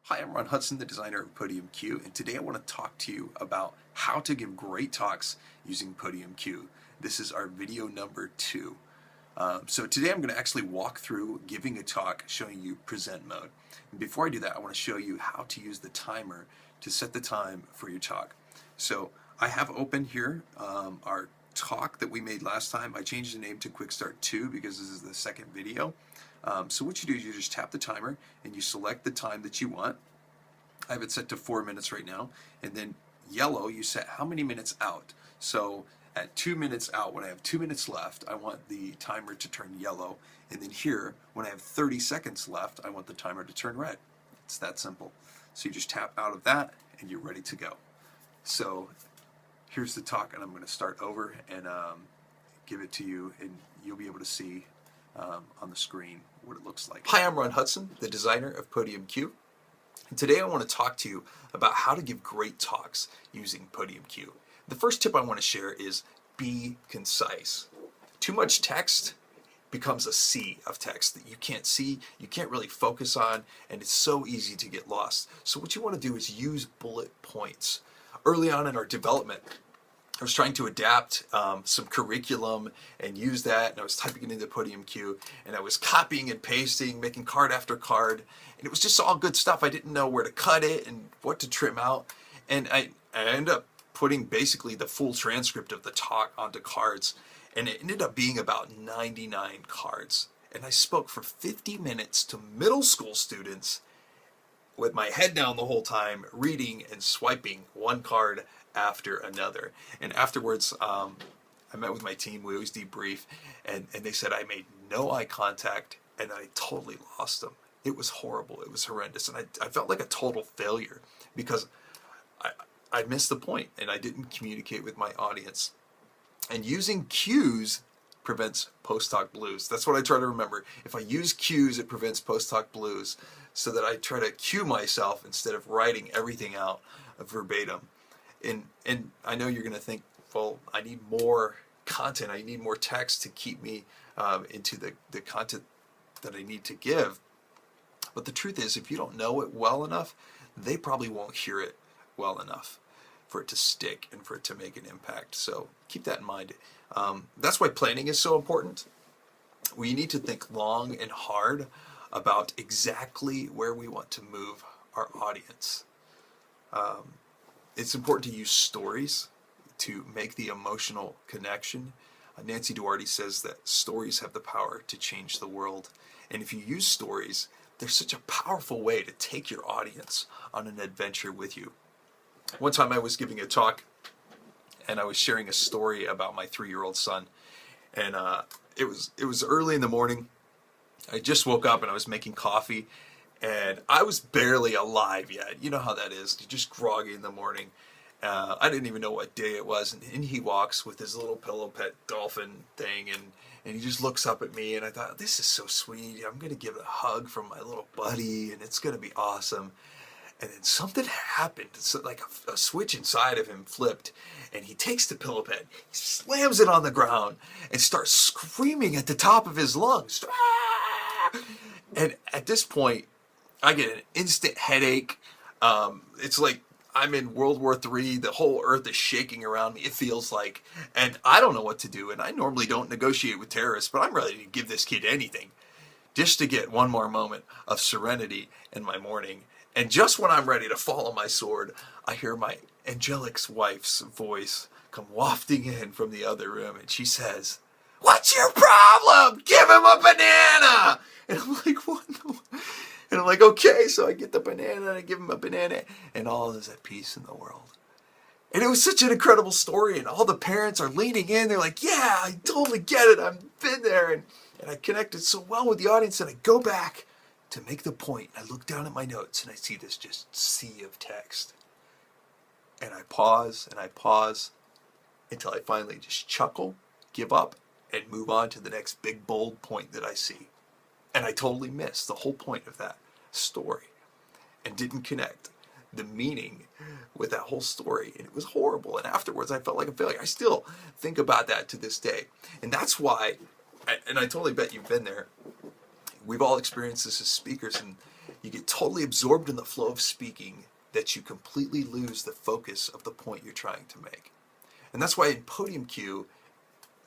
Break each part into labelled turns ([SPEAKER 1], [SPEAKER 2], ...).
[SPEAKER 1] Hi, I'm Ron Hudson, the designer of Podium Q, and today I want to talk to you about how to give great talks using Podium Q. This is our video number 2. So today I'm going to actually walk through giving a talk showing you present mode. And before I do that, I want to show you how to use the timer to set the time for your talk. So I have open here our talk that we made last time. I changed the name to Quick Start 2 because this is the second video. So what you do is you just tap the timer and you select the time that you want. I have it set to 4 minutes right now, and then yellow you set how many minutes out. So at 2 minutes out, when I have 2 minutes left, I want the timer to turn yellow, and then here when I have 30 seconds left, I want the timer to turn red. It's that simple. So you just tap out of that and you're ready to go. So here's the talk, and I'm going to start over and give it to you, and you'll be able to see on the screen what it looks like. Hi, I'm Ron Hudson, the designer of Podium Q. And today I want to talk to you about how to give great talks using Podium Q. The first tip I want to share is be concise. Too much text becomes a sea of text that you can't see, you can't really focus on, and it's so easy to get lost. So what you want to do is use bullet points. Early on in our development, I was trying to adapt some curriculum and use that, and I was typing it into Podium Q, and I was copying and pasting, making card after card, and it was just all good stuff. I didn't know where to cut it and what to trim out, and I ended up putting basically the full transcript of the talk onto cards, and it ended up being about 99 cards, and I spoke for 50 minutes to middle school students with my head down the whole time, reading and swiping one card after another. And afterwards, I met with my team. We always debrief, and they said I made no eye contact and I totally lost them. It was horrible. It was horrendous, and I felt like a total failure because I missed the point and I didn't communicate with my audience. And using cues prevents post-hoc blues. That's what I try to remember. If I use cues, it prevents post-hoc blues, so that I try to cue myself instead of writing everything out verbatim. And I know you're going to think, well, I need more content, I need more text to keep me into the content that I need to give. But the truth is, if you don't know it well enough, they probably won't hear it well enough for it to stick and for it to make an impact. So keep that in mind. That's why planning is so important. We need to think long and hard about exactly where we want to move our audience. It's important to use stories to make the emotional connection. Nancy Duarte says that stories have the power to change the world. And if you use stories, they're such a powerful way to take your audience on an adventure with you. One time I was giving a talk, and I was sharing a story about my 3-year-old son. And it was early in the morning. I just woke up and I was making coffee, and I was barely alive yet. You know how that is. You're just groggy in the morning. I didn't even know what day it was, and in he walks with his little pillow pet dolphin thing, and he just looks up at me, and I thought, this is so sweet. I'm going to give a hug from my little buddy, and it's going to be awesome. And then something happened. It's like a switch inside of him flipped, and he takes the pillow pet, he slams it on the ground, and starts screaming at the top of his lungs. And at this point, I get an instant headache. It's like I'm in World War III. The whole earth is shaking around me, it feels like. And I don't know what to do. And I normally don't negotiate with terrorists, but I'm ready to give this kid anything just to get one more moment of serenity in my morning. And just when I'm ready to fall on my sword, I hear my angelic wife's voice come wafting in from the other room. And she says, "What's your problem? Give him a banana!" And I'm like, what? And I'm like, okay. So I get the banana and I give him a banana, and all is at peace in the world. And it was such an incredible story, and all the parents are leaning in. They're like, yeah, I totally get it. I've been there. And I connected so well with the audience, and I go back to make the point. I look down at my notes and I see this just sea of text. And I pause until I finally just chuckle, give up, and move on to the next big bold point that I see. And I totally missed the whole point of that story and didn't connect the meaning with that whole story. And it was horrible. And afterwards, I felt like a failure. I still think about that to this day. And that's why, and I totally bet you've been there, we've all experienced this as speakers, and You get totally absorbed in the flow of speaking that you completely lose the focus of the point you're trying to make. And that's why in Podium Q,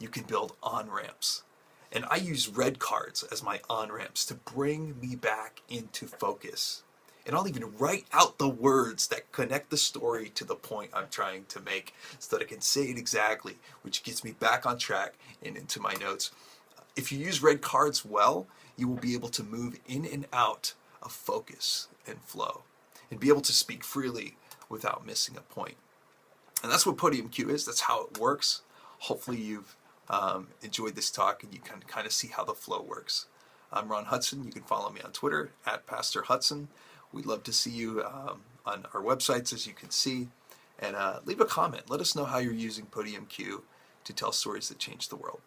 [SPEAKER 1] you can build on-ramps. And I use red cards as my on-ramps to bring me back into focus. And I'll even write out the words that connect the story to the point I'm trying to make so that I can say it exactly, which gets me back on track and into my notes. If you use red cards well, you will be able to move in and out of focus and flow and be able to speak freely without missing a point. And that's what Podium Q is. That's how it works. Hopefully you've enjoyed this talk and you can kind of see how the flow works. I'm Ron Hudson. You can follow me on Twitter at Pastor Hudson. We'd love to see you on our websites, as you can see. And leave a comment. Let us know how you're using Podium Q to tell stories that change the world.